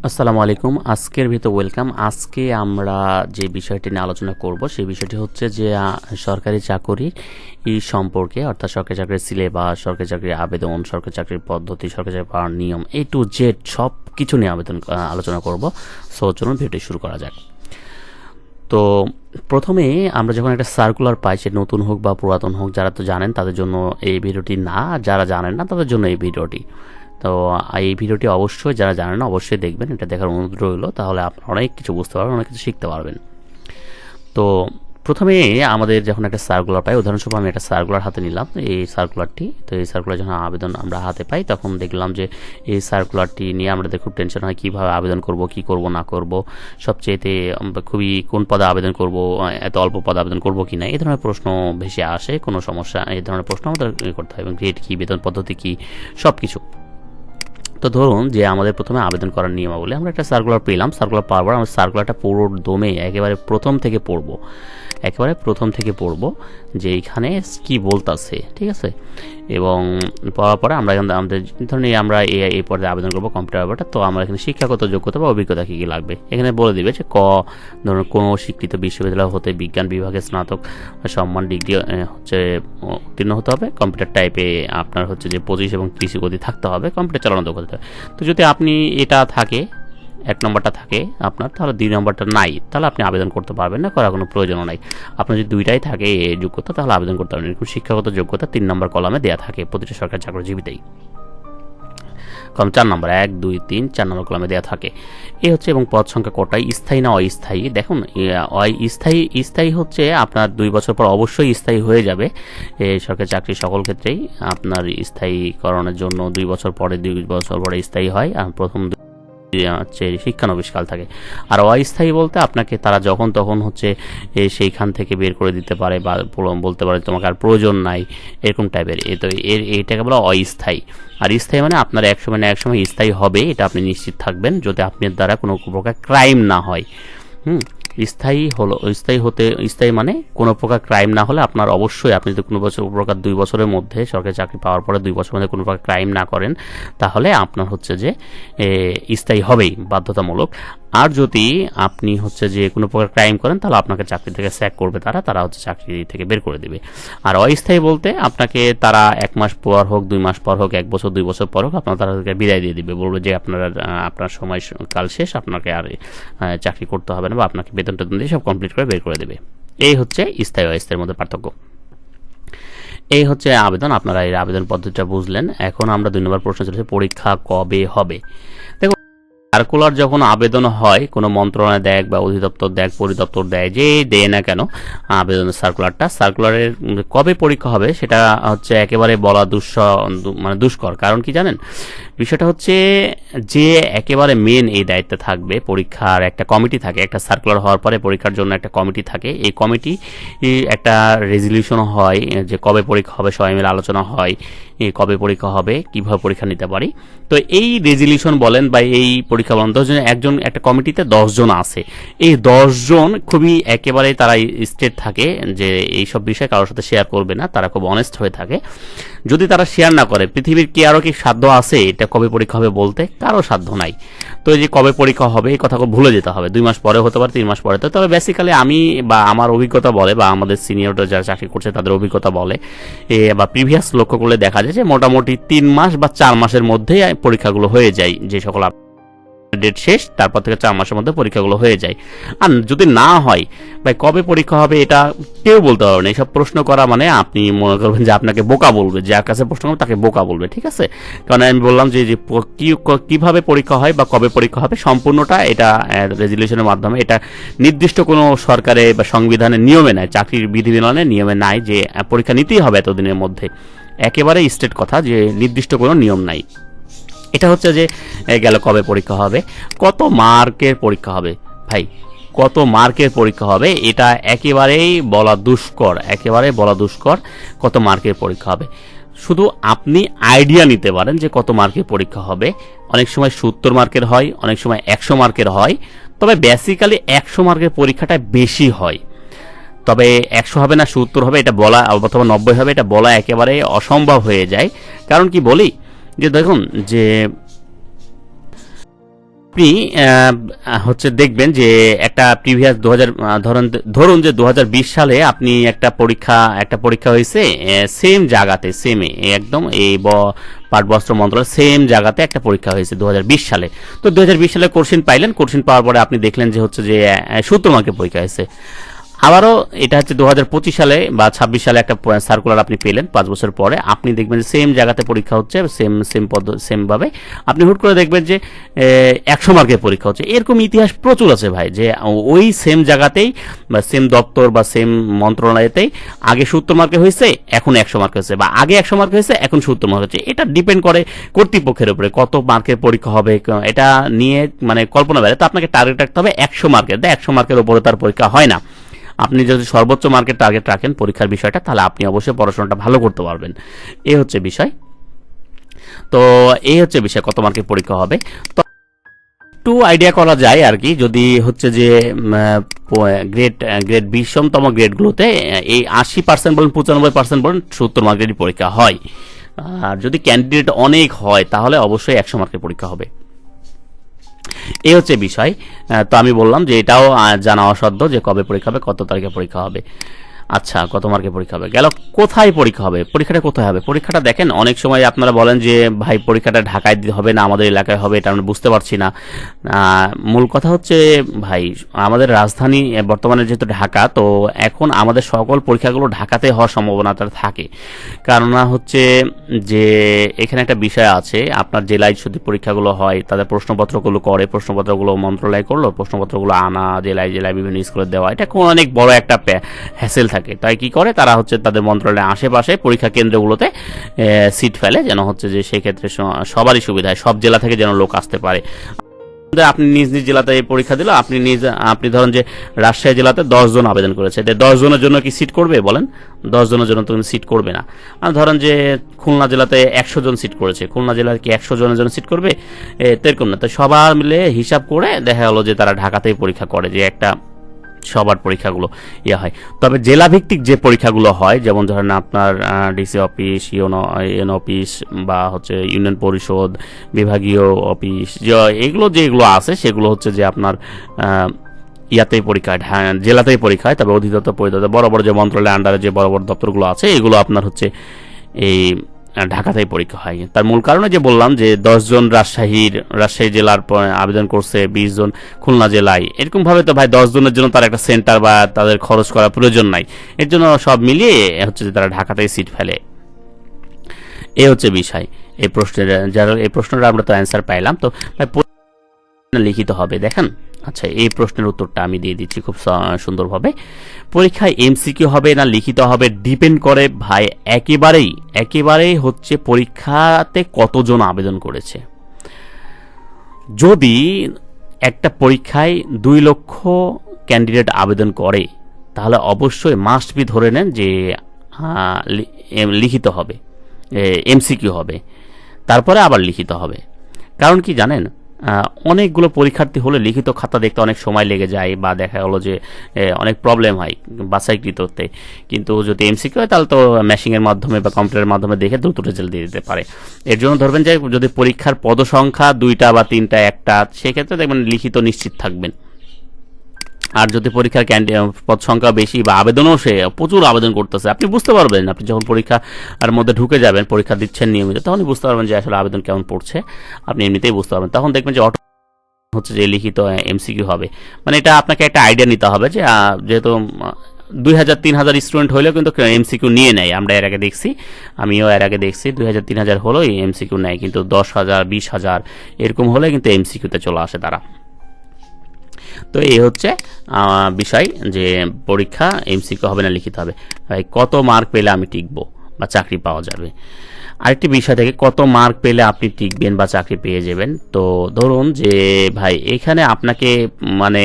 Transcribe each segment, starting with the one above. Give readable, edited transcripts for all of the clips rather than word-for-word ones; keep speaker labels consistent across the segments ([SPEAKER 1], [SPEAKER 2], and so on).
[SPEAKER 1] আসসালামু আলাইকুম। আজকের ভিতর ওয়েলকাম। আজকে আমরা যে বিষয়টি নিয়ে আলোচনা করব সেই বিষয়টি হচ্ছে যে সরকারি চাকরি সম্পর্কে, অর্থাৎ সরকারি চাকরির সিলেবাস, সরকারি চাকরির আবেদন, সরকারি চাকরির পদ্ধতি, সরকারি চাকরি পাওয়ার নিয়ম, এ টু জেড সব কিছু নিয়ে আলোচনা করব। সো চলুন ভিডিওটি শুরু করা যাক। তো প্রথমে আমরা যখন একটা সার্কুলার পাই, সে নতুন হোক বা পুরাতন হোক, যারা তো জানেন তাদের জন্য এই ভিডিওটি না, যারা জানেন না তাদের জন্য এই ভিডিওটি। তো এই ভিডিওটি অবশ্যই যারা জানেন না অবশ্যই দেখবেন, এটা দেখার অনুরোধ রইল, তাহলে আপনারা অনেক কিছু বুঝতে পারবেন, অনেক কিছু শিখতে পারবেন। তো প্রথমে আমাদের যখন একটা সার্কুলার পাই, উদাহরণস্বরূপ আমি একটা সার্কুলার হাতে নিলাম, এই সার্কুলারটি। তো এই সার্কুলার যখন আবেদন আমরা হাতে পাই তখন দেখলাম যে এই সার্কুলারটি নিয়ে আমাদের খুব টেনশন হয়, কীভাবে আবেদন করব, কি করব না করব, সবচেয়েতে খুবই কোন পদে আবেদন করব, এত অল্প পদে আবেদন করব কি না, এই ধরনের প্রশ্ন ভেসে আসে। কোনো সমস্যা, এই ধরনের প্রশ্ন আমাদের করতে হয়, এবং গ্রেড কী, বেতন পদ্ধতি কী, সব কিছু। তো ধরুন যে আমাদের প্রথমে আবেদন করার নিয়মাবলী, আমরা একটা সার্কুলার পেলাম, সার্কুলার পাওয়ার পর আমরা সার্কুলারটা পুরো দমে একেবারে প্রথম থেকে পড়বো, যে এইখানে কি বলতাছে, ঠিক আছে। এবং পড়ার পরে আমরা এখানে আমাদের ধরুন আমরা এই পর্যায়ে আবেদন করবো কম্পিউটার ব্যাপারটা। তো আমরা এখানে শিক্ষাগত যোগ্যতা বা অভিজ্ঞতা কী কী লাগবে এখানে বলে দিবে, যে ধরুন কোনো স্বীকৃত বিশ্ববিদ্যালয় হতে বিজ্ঞান বিভাগে স্নাতক সম্মান ডিগ্রি হচ্ছে উত্তীর্ণ হতে হবে, কম্পিউটার টাইপে আপনার হচ্ছে যে 25 এবং 30 গতি থাকতে হবে, কম্পিউটার চালানো দক্ষতা থাকতে হবে। তো যদি আপনি এটা থাকে, 1 নম্বরটা থাকে আপনার, তাহলে 2 নম্বরটা নাই, তাহলে আপনি আবেদন করতে পারবেন না, করার কোনো প্রয়োজনও নাই। আপনার যদি 2টাই থাকে এই যোগ্যতা, তাহলে আবেদন করতে পারবেন। এরকম শিক্ষাগত যোগ্যতা 3 নম্বর কলামে দেওয়া থাকে প্রতিটা সরকারি চাকরিজীবীতেই। কলম 4 নম্বর, 1 2 3 4 নম্বর কলামে দেওয়া থাকে। এই হচ্ছে, এবং পদ সংখ্যা কটাই, স্থায়ী না অস্থায়ী। দেখুন স্থায়ী হচ্ছে আপনার 2 বছর পর অবশ্যই স্থায়ী হয়ে যাবে। সরকারি চাকরি সকল ক্ষেত্রেই আপনার স্থায়ীকরণের জন্য 2 বছর পরে স্থায়ী হয়, আর প্রথম হচ্ছে শিক্ষানবিশকাল থাকে। আর অস্থায়ী বলতে আপনাকে তারা যখন তখন হচ্ছে সেইখান থেকে বের করে দিতে পারে, বা বলতে পারে তোমাকে আর প্রয়োজন নাই, এরকম টাইপের। তো এইটাকে বলা অস্থায়ী। আর স্থায়ী মানে আপনার এক সময় স্থায়ী হবে, এটা আপনি নিশ্চিত থাকবেন, যদি আপনার দ্বারা কোনো প্রকার ক্রাইম না হয়। স্থায়ী মানে কোনো প্রকার ক্রাইম না হলে আপনার অবশ্যই, আপনি যদি কোনো প্রকার 2 বছরের মধ্যে সরকারি চাকরি পাওয়ার পরে 2 বছরের মধ্যে কোনো প্রকার ক্রাইম না করেন, তাহলে আপনার হচ্ছে যে স্থায়ী হবেই, বাধ্যতামূলক। আর যদি আপনি হচ্ছে যে কোনো প্রকার ক্রাইম করেন, তাহলে আপনাকে চাকরি থেকে স্যাক করবে, তারা হচ্ছে চাকরি থেকে বের করে দেবে। আর অস্থায়ী বলতে আপনাকে তারা 1 মাস পর হোক, 2 মাস পর হোক, 1 বছর 2 বছর পর হোক, তাদেরকে বিদায় দিয়ে দিবে, বলবে যে আপনার সময়কাল শেষ, আপনাকে আর চাকরি করতে হবে না, বা আপনাকে বেতন টেতন দিয়ে সব কমপ্লিট করে বের করে দেবে। এই হচ্ছে স্থায়ী অস্থায়ীর মধ্যে পার্থক্য। এই হচ্ছে আবেদন। আপনারা এই আবেদন পদ্ধতিটা বুঝলেন। এখন আমরা 2 নম্বর প্রশ্ন চলেছে, পরীক্ষা কবে হবে। দেখুন, সার্কুলার যখন আবেদন হয়, কোনো মন্ত্রণালয় দেখ বা অধিদপ্তর দেখ, পরিদপ্তর দেয়, যে দেয় না কেন আবেদনের সার্কুলারের কবে পরীক্ষা হবে সেটা হচ্ছে একেবারে বলা দুষ্কর। কারণ কি জানেন, বিষয়টা হচ্ছে যে একেবারে মেন এই দায়িত্বে থাকবে, পরীক্ষার একটা কমিটি থাকে, একটা সার্কুলার হওয়ার পরে পরীক্ষার জন্য একটা কমিটি থাকে। এই কমিটি একটা রেজলিউশন হয় যে কবে পরীক্ষা হবে, সবাই মিলে আলোচনা হয় কবে পরীক্ষা হবে, কিভাবে পরীক্ষা নিতে পারি। তো এই রেজলিউশন বলেন বা এই পরীক্ষা বলেন, একটা কমিটিতে 10 জন আছে। এই 10 জন খুবই একেবারে তারা স্টেট থাকে যে এইসব বিষয়ে কারোর সাথে শেয়ার করবে না, তারা খুব অনেস্ট হয়ে থাকে। যদি তারা শেয়ার না করে, পৃথিবীর কি আরো কি সাধ্য আছে এটা কবে পরীক্ষা হবে বলতে? কারো সাধ্য নাই। তো এই যে কবে পরীক্ষা হবে এই কথা ভুলে যেতে হবে। 2 মাস পরে হতে পারে, 3 মাস পরে। তবে বেসিক্যালি আমি বা আমার অভিজ্ঞতা বলে, বা আমাদের সিনিয়ররা যারা চাকরি করছে তাদের অভিজ্ঞতা বলে, বা প্রিভিয়াস লক্ষ্য করলে দেখা যায় যে মোটামুটি 3 মাস বা 4 মাসের মধ্যে পরীক্ষাগুলো হয়ে যায়। যে সকল ডেট শেষ, তারপর থেকে 4 মাসের মধ্যে পরীক্ষাগুলো হয়ে যায়। আর যদি না হয়, ভাই কবে পরীক্ষা হবে এটা কেউ বলতে পারবে না। এইসব প্রশ্ন করা মানে আপনি মনে করবেন যে আপনাকে বোকা বলবে, যার কাছে প্রশ্ন করবে তাকে বোকা বলবে, ঠিক আছে। কারণ আমি বললাম যে কিভাবে পরীক্ষা হয় বা কবে পরীক্ষা হবে, সম্পূর্ণটা এটা রেজলিউশনের মাধ্যমে, এটা নির্দিষ্ট কোনো সরকারে বা সংবিধানের নিয়মে নাই, চাকরির বিধিবিধানের নিয়মে নাই যে পরীক্ষা নিতেই হবে এতদিনের মধ্যে। একেবারে স্টেট কথা যে নির্দিষ্ট কোনো নিয়ম নাই। এটা হচ্ছে যে গেল কবে পরীক্ষা হবে। কত মার্কের পরীক্ষা হবে, ভাই কত মার্কের পরীক্ষা হবে এটা একেবারেই বলা দুষ্কর। কত মার্কের পরীক্ষা হবে শুধু আপনি আইডিয়া নিতে পারেন যে কত মার্কের পরীক্ষা হবে। অনেক সময় 70 মার্কের হয়, অনেক সময় 100 মার্কের হয়। তবে বেসিক্যালি 100 মার্কের পরীক্ষাটা বেশি হয়। তবে 100 হবে না 70 হবে এটা বলা, অথবা 90 হবে এটা বলা একেবারে অসম্ভব হয়ে যায়। কারণ কি বলি, যে দেখুন যে আপনি হচ্ছে দেখবেন যে একটা প্রিভিয়াস 2000 ধরুন যে 2020 সালে আপনি একটা পরীক্ষা হয়েছে সেম জায়গাতে সেমে একদম এই পাট বস্ত্র মন্ত্রণালয় সেম জায়গাতে একটা পরীক্ষা হয়েছে 2020 সালে। তো 2020 সালে কোশ্চেন পাইলেন, কোশ্চেন পাওয়ার পরে আপনি দেখলেন যে হচ্ছে যে 70 মার্কের পরীক্ষা হয়েছে। আবারও এটা হচ্ছে 2025 সালে বা 26 সালে একটা সার্কুলার আপনি পেলেন 5 বছর পরে, আপনি দেখবেন যে সেম জায়গাতে পরীক্ষা হচ্ছে, সেম ভাবে আপনি হুট করে দেখবেন যে 100 মার্কের পরীক্ষা হচ্ছে। এরকম ইতিহাস প্রচুর আছে ভাই, যে ওই সেম জায়গাতেই বা সেম দপ্তর বা সেম মন্ত্রণালয়তেই আগে 70 মার্কে হয়েছে, এখন 100 মার্ক হয়েছে, বা আগে 100 মার্ক হয়েছে, এখন 70 মার্ক হচ্ছে। এটা ডিপেন্ড করে কর্তৃপক্ষের উপরে কত মার্কের পরীক্ষা হবে, এটা নিয়ে মানে কল্পনা বাইরে। তো আপনাকে টার্গেট রাখতে হবে 100 মার্কের, 100 মার্কের উপরে তার পরীক্ষা হয় না। আপনি যদি সর্বোচ্চ মার্কের টার্গেট রাখেন পরীক্ষার বিষয়টা, তাহলে আপনি অবশ্যই পড়াশোনাটা ভালো করতে পারবেন। এই হচ্ছে বিষয়। তো এই হচ্ছে বিষয়, কত মার্কের পরীক্ষা হবে। তো একটু আইডিয়া করা যায় আর কি, যদি হচ্ছে যে গ্রেড 20তম গ্রেডগুলোতে এই 80% বলেন 95% বলেন 70 মার্কেরই পরীক্ষা হয়। আর যদি ক্যান্ডিডেট অনেক হয় তাহলে অবশ্যই 100 মার্কের পরীক্ষা হবে। এই হচ্ছে বিষয়। তো আমি বললাম যে এটাও জানা অসাধ্য যে কবে পরীক্ষা হবে, কত তারিখে পরীক্ষা হবে। আচ্ছা, কত মার্কে পরীক্ষা হবে গেল, কোথায় পরীক্ষা হবে, পরীক্ষাটা কোথায় হবে? পরীক্ষাটা দেখেন, অনেক সময় আপনারা বলেন যে ভাই পরীক্ষাটা ঢাকায় হবে না আমাদের এলাকায় হবে, এটা আমরা বুঝতে পারছি না। মূল কথা হচ্ছে ভাই, আমাদের রাজধানী বর্তমানে যেহেতু ঢাকা, তো এখন আমাদের সকল পরীক্ষাগুলো ঢাকাতে হওয়ার সম্ভাবনাটা থাকে। কারণ হচ্ছে যে এখানে একটা বিষয় আছে, আপনার জেলায় যদি পরীক্ষাগুলো হয় তাদের প্রশ্নপত্রগুলো করে, প্রশ্নপত্রগুলো মন্ত্রণালয় করলো, প্রশ্নপত্রগুলো আনা জেলায় জেলায় বিভিন্ন স্কুলে দেওয়া, এটা কোন অনেক বড় একটা হ্যাসেল থাকে। তাই কি করে তারা হচ্ছে তাদের মন্ত্রণালয়ের আশেপাশে পরীক্ষা কেন্দ্রগুলোতে সিট ফেলে, যেন হচ্ছে যে সেই ক্ষেত্রে সবারই সুবিধা হয়, সব জেলা থেকে যেন লোক আসতে পারে। আপনি নিজ নিজ জেলাতে পরীক্ষা দিল, আপনি ধরেন যে রাজশাহী জেলাতে 10 জন আবেদন করেছে, 10 জনের জন্য কি সিট করবে বলেন? 10 জনের জন্য তো সিট করবে না। আর ধরেন যে খুলনা জেলাতে 100 জন সিট করেছে, খুলনা জেলার কি 100 জনের জন্য সিট করবে? এরকম না। তো সবার মিলে হিসাব করে দেখা গেল যে তারা ঢাকাতেই পরীক্ষা করে, যে একটা সবার পরীক্ষাগুলো হয়। তবে জেলা ভিত্তিক যে পরীক্ষাগুলো হয়, যেমন ধরেন আপনার ডিসি অফিস, ইউএন অফিস, বা হচ্ছে ইউনিয়ন পরিষদ, বিভাগীয় অফিস, যেগুলো আছে সেগুলো হচ্ছে যে আপনার ইয়াতেই পরীক্ষা হয়, জেলাতেই পরীক্ষা হয়। তবে অধিদপ্তর পরিদপ্তর বড় বড় যে মন্ত্রণালয়ের আন্ডারে যে বড় বড় দপ্তরগুলো আছে, এগুলো আপনার হচ্ছে এই ঢাকাতেই পরীক্ষা হয়। তার মূল কারণে যে বললাম যে 10 জন রাজশাহী জেলার আবেদন করছে, 20 জন খুলনা জেলায়, এরকম ভাবে তো ভাই 10 জনের জন্য তার একটা সেন্টার বা তাদের খরচ করার প্রয়োজন নাই। এর জন্য সব মিলিয়ে হচ্ছে যে তারা ঢাকাতেই সিট ফেলে। এই হচ্ছে বিষয়। এই প্রশ্নটা আমরা তো অ্যান্সার পাইলাম। তো ভাই লিখিত হবে দেখেন। আচ্ছা, এই প্রশ্নের উত্তরটা আমি দিয়ে দিচ্ছি খুব সুন্দরভাবে। পরীক্ষায় এমসিকিউ হবে না লিখিত হবে, ডিপেন্ড করে ভাই একেবারেই হচ্ছে পরীক্ষাতে কতজন আবেদন করেছে। যদি একটা পরীক্ষায় 2 লক্ষ ক্যান্ডিডেট আবেদন করে, তাহলে অবশ্যই মাস্ট বি ধরে নেন যে লিখিত হবে, এমসিকিউ হবে, তারপরে আবার লিখিত হবে। কারণ কি জানেন, অনেকগুলো পরীক্ষার্থী হলে লিখিত খাতা দেখতে অনেক সময় লেগে যায়, বা দেখা গেলো যে অনেক প্রবলেম হয় বাছাইকৃত হতে। কিন্তু যদি এমসিকিউ হয় তাহলে তো মেশিনের মাধ্যমে বা কম্পিউটারের মাধ্যমে দেখে দ্রুত রেজাল্ট দিয়ে দিতে পারে। এর জন্য ধরবেন যে যদি পরীক্ষার পদসংখ্যা 2টা বা 3টা 1টা, সেক্ষেত্রে দেখবেন লিখিত নিশ্চিত থাকবেন। আর যদি পরীক্ষার পদ সংখ্যা বেশি বা আবেদনও সে প্রচুর আবেদন করতেছে, আপনি বুঝতে পারবেন। আপনি যখন পরীক্ষার মধ্যে ঢুকে যাবেন, পরীক্ষা দিচ্ছেন নিয়মিত, তখন বুঝতে পারবেন যে আসলে আবেদন কেমন পড়ছে। আপনি এমনিতেই বুঝতে পারবেন, তখন দেখবেন যে হচ্ছে যে লিখিত এমসিকিউ হবে। মানে এটা আপনাকে একটা আইডিয়া নিতে হবে যে যেহেতু 2000-3000 স্টুডেন্ট হলেও কিন্তু এমসিকিউ নিয়ে নেয়। আমরা এর আগে দেখছি, আমিও এর আগে দেখছি 2000-3000 হলেও এমসিকিউ নেয়, কিন্তু 10,000 20,000 এরকম হলে কিন্তু এমসিকিউতে চলে আসে তারা। তো এই হচ্ছে বিষয় যে পরীক্ষা এমসিকিউ হবে না লিখিত হবে। কত মার্ক পেলে আমি টিকবো বা চাকরি পাওয়া যাবে। আরেকটি বিষয় থেকে, কত মার্ক পেলে আপনি টিকবেন বা চাকরি পেয়ে যাবেন। তো ধরুন যে ভাই এখানে আপনাকে মানে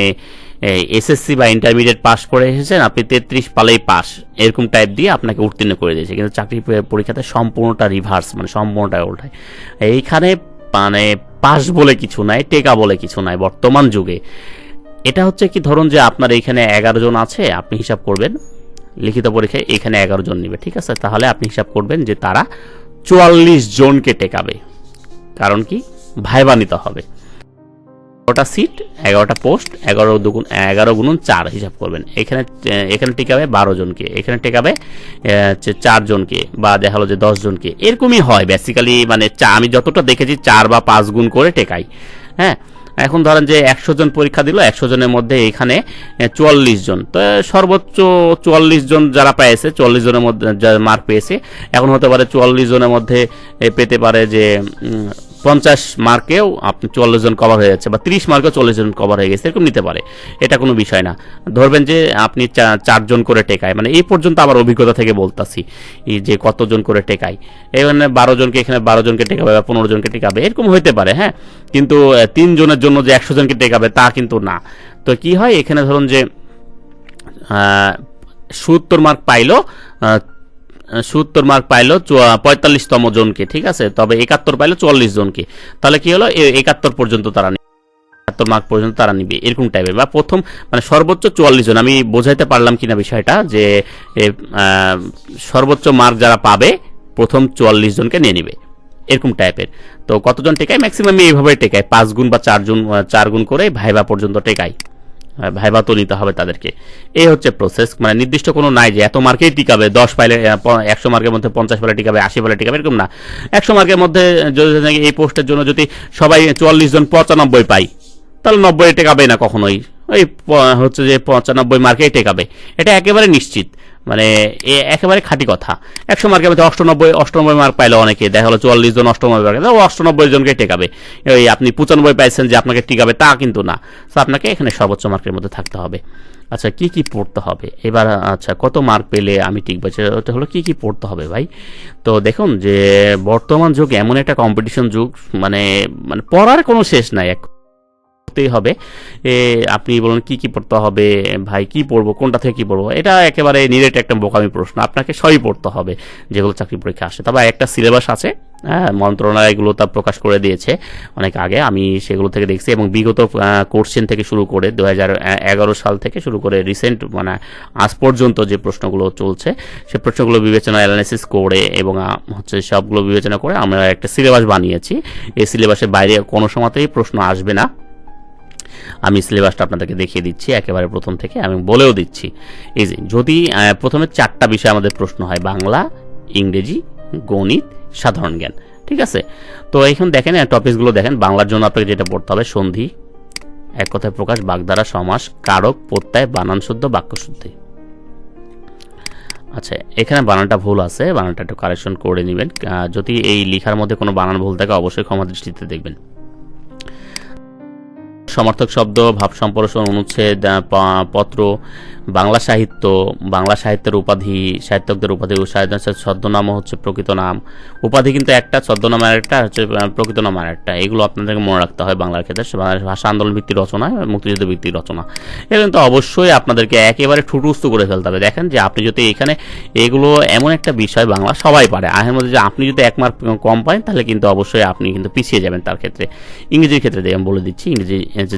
[SPEAKER 1] এসএসসি বা ইন্টারমিডিয়েট পাস করে এসেছেন, আপনি 33 পালেই পাস, এরকম টাইপ দিয়ে আপনাকে উত্তীর্ণ করে দিয়েছে। কিন্তু চাকরি পরীক্ষাতে সম্পূর্ণটা রিভার্স, মানে সম্পূর্ণটা উল্টায়। এইখানে মানে পাস বলে কিছু নাই, টেকা বলে কিছু নাই বর্তমান যুগে। এটা হচ্ছে কি, ধরুন যে আপনার এইখানে 11 জন আছে, আপনি হিসাব করবেন লিখিত পরীক্ষায় এখানে 11 জন নিবে, ঠিক আছে? তাহলে আপনি হিসাব করবেন যে তারা 44 জনকে টেকাবে। কারণ কি, ভাইবা নিতে হবে। 11টা সিট, 11টা পোস্ট, 11 গুণন 4 হিসাব করবেন। এখানে টিকাবে 12 জনকে, এখানে টিকাবে 4 জনকে, বা দেখা হলো যে 10 জনকে, এরকমই হয় বেসিক্যালি। মানে আমি যতটা দেখেছি 4 বা 5 গুণ করে টেকাই। হ্যাঁ, এখন ধরেন যে 100 জন পরীক্ষা দিল, 100 জনের মধ্যে এখানে 44 জন, তো সর্বোচ্চ 44 জন যারা পেয়েছে, 44 জনের মধ্যে যারা মার্ক পেয়েছে, এখন হতে পারে 44 জনের মধ্যে পেতে পারে যে 50 মার্কেও আপনি 44 জন কভার হয়ে যাচ্ছে, বা 30 মার্কেও 40 জন কভার হয়ে গেছে, এরকম নিতে পারে। এটা কোনো বিষয় না। ধরবেন যে আপনি 4 জন করে টেকায়, মানে এই পর্যন্ত আমার অভিজ্ঞতা থেকে বলতাছি যে কতজন করে টেকায়। এখানে 12 জনকে, এখানে 12 জনকে টেকাবে বা 15 জনকে টেকাবে, এরকম হইতে পারে। হ্যাঁ, কিন্তু 3 জনের জন্য যে 100 জনকে টেকাবে তা কিন্তু না। তো কি হয়, এখানে ধরুন যে 70 মার্ক পাইলো, 70 মার্ক পাইলো 45তম জনকে, ঠিক আছে, তবে 71 পাইলো 44 জনকে, তাহলে কি হলো, 71 পর্যন্ত তারা 71 মার্ক পর্যন্ত তারা নিবে, এরকম টাইপের। বা প্রথম মানে সর্বোচ্চ 44 জন, আমি বোঝাইতে পারলাম কিনা বিষয়টা, যে সর্বোচ্চ মার্ক যারা পাবে প্রথম 44 জনকে নিয়ে নিবে, এরকম টাইপের। তো কতজন টেকায়, ম্যাক্সিমাম এইভাবে টেকায়, 5 গুণ বা 4 গুণ করে ভাইবা পর্যন্ত টেকায়। ভাইবা তো নিতে হবে তাদেরকে। এই হচ্ছে প্রসেস, মানে নির্দিষ্ট কোনো নাই যে এত মার্কেই টিকাবে, 10 পাইলে 100 মার্কের মধ্যে 50 পাইলে টিকাবে, 80 পাইলে টিকাবে, এরকম না। 100 মার্কের মধ্যে যদি এই পোস্টের জন্য যদি সবাই 44 জন 95 পাই, তাহলে 90 টেকাবে না কখনোই, ওই হচ্ছে যে 95 মার্কেই টেকাবে, এটা একেবারে নিশ্চিত, মানে একেবারে খাঁটি কথা। 100 মার্কের মধ্যে 98 মার্ক পাইলো অনেকে, দেখা হলো 44 জন 98 মার্কে, 98 জনকে টেকাবে। ওই আপনি 95 পাইছেন যে আপনাকে টিকাবে তা কিন্তু না। তো আপনাকে এখানে সর্বোচ্চ মার্কের মধ্যে থাকতে হবে। আচ্ছা, কি কি পড়তে হবে এবার? আচ্ছা, কত মার্ক পেলে আমি টিকবো, সেটা হলো কি কি পড়তে হবে ভাই। তো দেখুন যে বর্তমান যুগ এমন একটা কম্পিটিশন যুগ, মানে মানে পড়ার কোনো শেষ নাই, করতেই হবে। আপনি বলুন কি কি পড়তে হবে ভাই, কি পড়বো, কোনটা থেকে কি পড়বো, এটা একেবারে নিরেট একটা বোকামি প্রশ্ন। আপনাকে সবই পড়তে হবে যেগুলো চাকরি পরীক্ষা আসে। তবে একটা সিলেবাস আছে, হ্যাঁ, মন্ত্রণালয় এগুলো তা প্রকাশ করে দিয়েছে অনেক আগে, আমি সেগুলো থেকে দেখছি, এবং বিগত কোশ্চেন থেকে শুরু করে 2011 সাল থেকে শুরু করে রিসেন্ট মানে আজ পর্যন্ত যে প্রশ্নগুলো চলছে, সে প্রশ্নগুলো বিবেচনা অ্যানালাইসিস করে এবং হচ্ছে সবগুলো বিবেচনা করে আমরা একটা সিলেবাস বানিয়েছি। এই সিলেবাসের বাইরে কোনো সময়তেই প্রশ্ন আসবে না। আমি সিলেবাসটা আপনাদেরকে দেখিয়ে দিচ্ছি একেবারে প্রথম থেকে, আমি বলেও দিচ্ছি। এই যে যদি প্রথমে 4টা বিষয় আমাদের প্রশ্ন হয়, বাংলা, ইংরেজি, গণিত, সাধারণ জ্ঞান, ঠিক আছে। তো এখন দেখেন টপিকসগুলো দেখেন। বাংলার জন্য আপনাকে যেটা পড়তে হবে, সন্ধি, এক কথায় প্রকাশ, বাগধারা, সমাস, কারক, প্রত্যয়, বানান শুদ্ধ, বাক্য শুদ্ধি। আচ্ছা, এখানে বানানটা ভুল আছে, বানানটা একটু কারেকশন করে নেবেন। যদি এই লেখার মধ্যে কোনো বানান ভুল থাকে অবশ্যই ক্ষমা দৃষ্টিতে দেখবেন। সমর্থক শব্দ, ভাব সম্প্রসারণ, অনুচ্ছেদ, পত্র, বাংলা সাহিত্য, বাংলা সাহিত্যের উপাধি, সাহিত্যকদের উপাধি, ছদ্মনাম হচ্ছে প্রকৃত নাম, উপাধি কিন্তু একটা, ছদ্মনাম আর একটা, হচ্ছে প্রকৃত নাম আর একটা, এগুলো আপনাদেরকে মনে রাখতে হয় বাংলার ক্ষেত্রে। ভাষা আন্দোলন ভিত্তিক রচনা, মুক্তিযুদ্ধ ভিত্তিক রচনা, এগুলো কিন্তু অবশ্যই আপনাদেরকে একেবারে ঠুটুস্থ করে ফেলতে হবে। দেখেন যে আপনি যদি এখানে এগুলো এমন একটা বিষয়, বাংলা সবাই পারে, এর মধ্যে যে আপনি যদি 1 মার্ক কম পান তাহলে কিন্তু অবশ্যই আপনি কিন্তু পিছিয়ে যাবেন তার ক্ষেত্রে। ইংরেজির ক্ষেত্রে আমি বলে দিচ্ছি, ইংরেজি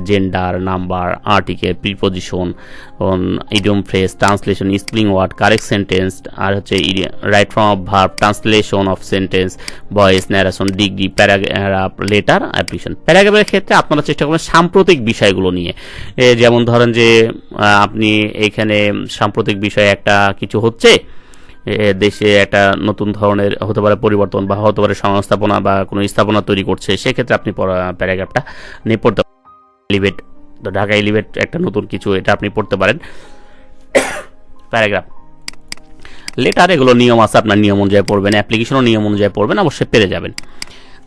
[SPEAKER 1] gender, number, article, preposition, idiom phrase, translation, spelling word, correct sentence, আর হচ্ছে right form of verb, translation of sentence, voice, narration, degree, paragraph, letter, application. প্যারাগ্রাফের ক্ষেত্রে আপনারা চেষ্টা করবেন সাম্প্রতিক বিষয়গুলো নিয়ে, যেমন ধরেন যে আপনি এখানে সাম্প্রতিক বিষয়ে একটা কিছু হচ্ছে, দেশে একটা নতুন ধরনের হতে পারে পরিবর্তন, বা হতে পারে সংস্থাপনা বা কোনো স্থাপনা তৈরি করছে, সেক্ষেত্রে আপনি প্যারাগ্রাফটা নিয়ে পড়তে পারেন। এলিভেট, ঢাকা এলিভেট একটা নতুন কিছু, এটা আপনি পড়তে পারেন প্যারাগ্রাফ। লেটার এগুলো নিয়ম আছে, আপনার নিয়ম অনুযায়ী পড়বেন, অ্যাপ্লিকেশনও নিয়ম অনুযায়ী পড়বেন, অবশ্যই পেরে যাবেন।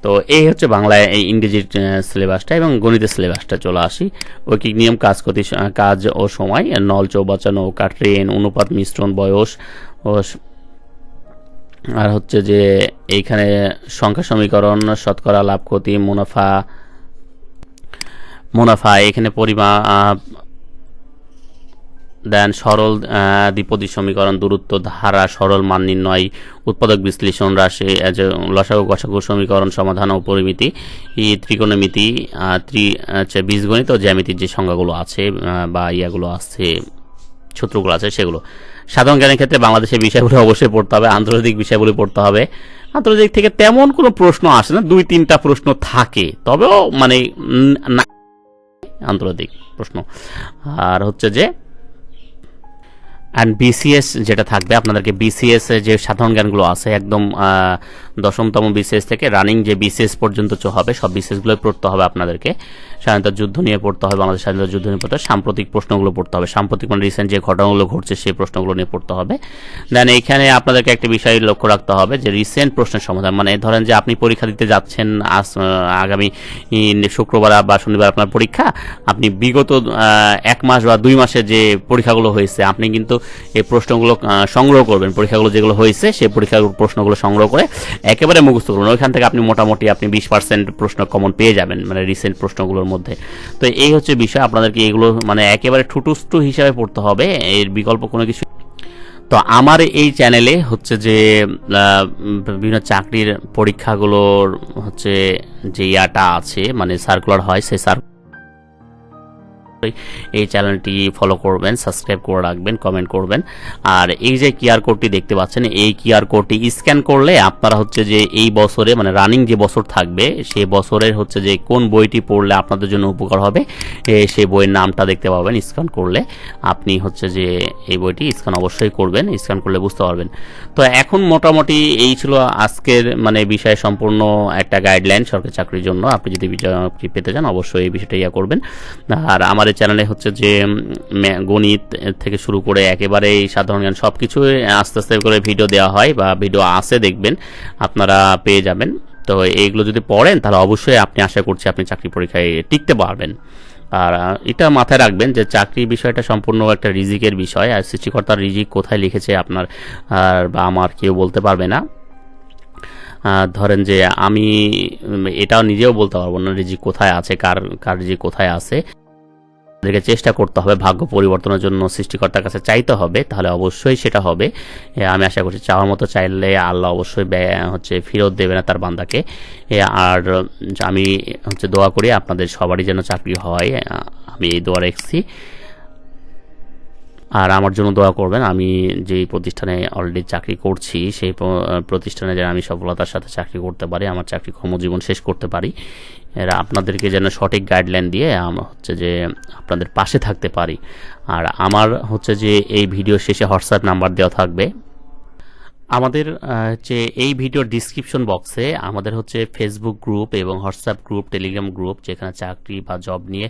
[SPEAKER 1] তো এই হচ্ছে বাংলায় এই ইংরেজির সিলেবাসটা। এবং গণিতের সিলেবাসটা চলে আসি। ঐকিক নিয়ম, কাজ ও সময়, নল, চৌবাচ্চা, নৌকা, ট্রেন, অনুপাত, মিশ্রণ, বয়স, আর হচ্ছে যে এইখানে সংখ্যা সমীকরণ, শতকরা, লাভ, ক্ষতি, মুনাফা, এখানে পরিমাপ দেন, সরল দ্বিপদী সমীকরণ, দূরত্ব, ধারা, সরল মান নির্ণয়, উৎপাদক বিশ্লেষণ, রাশি, লসাগু গসাগু সমীকরণ সমাধান ও পরিমিতি, ত্রিকোণমিতি, বীজগণিত ও জ্যামিতির যে সংজ্ঞাগুলো আছে বা ইয়াগুলো আছে, সূত্রগুলো আছে সেগুলো। সাধারণ জ্ঞানের ক্ষেত্রে বাংলাদেশের বিষয়গুলো অবশ্যই পড়তে হবে, আন্তর্জাতিক বিষয়গুলো পড়তে হবে। আন্তর্জাতিক থেকে তেমন কোনো প্রশ্ন আসে না, 2-3টা প্রশ্ন থাকে, তবেও মানে আন্তর্জাতিক প্রশ্ন। আর হচ্ছে যে অ্যান্ড বিসিএস যেটা থাকবে আপনাদেরকে, বিসিএস যে সাধারণ জ্ঞানগুলো আছে একদম 10তম বিসিএস থেকে রানিং যে বিসিএস পর্যন্ত হবে সব বিসিএসগুলোই পড়তে হবে আপনাদেরকে। স্বাধীনতা যুদ্ধ নিয়ে পড়তে হবে, বাংলাদেশ স্বাধীনতা যুদ্ধ নিয়ে পড়তে হবে, সাম্প্রতিক প্রশ্নগুলো পড়তে হবে, সাম্প্রতিক মানে রিসেন্ট যে ঘটনাগুলো ঘটছে সেই প্রশ্নগুলো নিয়ে পড়তে হবে। দেন এইখানে আপনাদেরকে একটা বিষয় লক্ষ্য রাখতে হবে যে রিসেন্ট প্রশ্নের সমাধান, মানে ধরেন যে আপনি পরীক্ষা দিতে যাচ্ছেন আগামী শুক্রবার বা শনিবার আপনার পরীক্ষা, আপনি বিগত 1 মাস বা 2 মাসের যে পরীক্ষাগুলো হয়েছে আপনি কিন্তু এই প্রশ্নগুলো সংগ্রহ করবেন, পরীক্ষাগুলো যেগুলো হয়েছে সেই পরীক্ষার প্রশ্নগুলো সংগ্রহ করে একেবারে মুখস্থ করুন। ওইখান থেকে আপনি মোটামুটি আপনি 20% প্রশ্ন কমন পেয়ে যাবেন মানে রিসেন্ট প্রশ্নগুলোর মধ্যে। তো এই হচ্ছে বিষয়, আপনাদেরকে এগুলো মানে একেবারে ঠুটুষ্টু হিসাবে পড়তে হবে, এর বিকল্প কোনো কিছু। তো আমার এই চ্যানেলে হচ্ছে যে বিভিন্ন চাকরির পরীক্ষাগুলোর হচ্ছে যে ইয়াটা আছে মানে সার্কুলার হয়, সেই এই চ্যানেলটি ফলো করবেন, সাবস্ক্রাইব করে রাখবেন, কমেন্ট করবেন। আর এই যে কিউআর কোডটি দেখতে পাচ্ছেন, এই কিউআর কোডটি স্ক্যান করলে আপনারা হচ্ছে যে এই বছরে মানে রানিং যে বছর থাকবে সেই বছরের হচ্ছে যে কোন বইটি পড়লে আপনাদের জন্য উপকার হবে সেই বইয়ের নামটা দেখতে পাবেন। স্ক্যান করলে আপনি হচ্ছে যে এই বইটি স্ক্যান অবশ্যই করবেন, স্ক্যান করলে বুঝতে পারবেন। তো এখন মোটামুটি এই ছিল আজকের মানে বিষয় সম্পূর্ণ একটা গাইডলাইন সরকারি চাকরির জন্য। আপনি যদি চাকরি পেতে চান অবশ্যই এই বিষয়টা ইয়া করবেন। আর আমার চ্যানেলে হচ্ছে যে গণিত থেকে শুরু করে একেবারে সাধারণ জ্ঞান সব কিছু আস্তে আস্তে করে ভিডিও দেওয়া হয় বা ভিডিও আছে, দেখবেন আপনারা পেয়ে যাবেন। তো এইগুলো যদি পড়েন তাহলে অবশ্যই আপনি আশা করছি আপনি চাকরি পরীক্ষায় টিকতে পারবেন। আর এটা মাথায় রাখবেন যে চাকরি বিষয়টা সম্পূর্ণ একটা রিজিকের বিষয়, আর সৃষ্টিকর্তার রিজিক কোথায় লিখেছে আপনার আর বা আমার কেউ বলতে পারবে না। ধরেন যে আমি এটাও নিজেও বলতে পারবো না রিজিক কোথায় আছে, কার রিজিক কোথায় আছে। আমাদেরকে চেষ্টা করতে হবে, ভাগ্য পরিবর্তনের জন্য সৃষ্টিকর্তার কাছে চাইতে হবে, তাহলে অবশ্যই সেটা হবে। আমি আশা করছি চাওয়ার মতো চাইলে আল্লাহ অবশ্যই হচ্ছে ফেরত দেবে না তার বান্দাকে। আর আমি হচ্ছে দোয়া করি আপনাদের সবারই যেন চাকরি হয়, আমি এই দোয়া রাখছি। আর আমার জন্য দোয়া করবেন, আমি যেই প্রতিষ্ঠানে অলরেডি চাকরি করছি সেই প্রতিষ্ঠানে যেন আমি সফলতার সাথে চাকরি করতে পারি, আমার চাকরি কর্মজীবন শেষ করতে পারি। এরা আপনাদেরকে যেন সঠিক গাইডলাইন দিয়ে হচ্ছে যে আপনাদের পাশে থাকতে পারি। আর আমার হচ্ছে যে এই ভিডিও শেষে হোয়াটসঅ্যাপ নাম্বার দেওয়া থাকবে। আমাদের যে এই ভিডিওর ডিসক্রিপশন বক্সে আমাদের হচ্ছে ফেসবুক গ্রুপ এবং হোয়াটসঅ্যাপ গ্রুপ, টেলিগ্রাম গ্রুপ, যেখানে চাকরি বা জব নিয়ে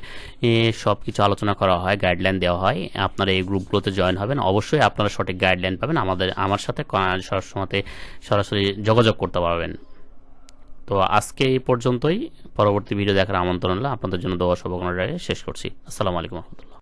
[SPEAKER 1] সব কিছু আলোচনা করা হয়, গাইডলাইন দেওয়া হয়। আপনারা এই গ্রুপগুলোতে জয়েন হবেন, অবশ্যই আপনারা সঠিক গাইডলাইন পাবেন, আমার সাথে সবসময় সরাসরি যোগাযোগ করতে পারবেন। তো আজকে এই পর্যন্তই, পরবর্তী ভিডিও দেখার আমন্ত্রণ হলো। আপনাদের জন্য দোয়া শুভকামনা শেষ করছি। আসসালামু আলাইকুম রহমতুল্লাহ।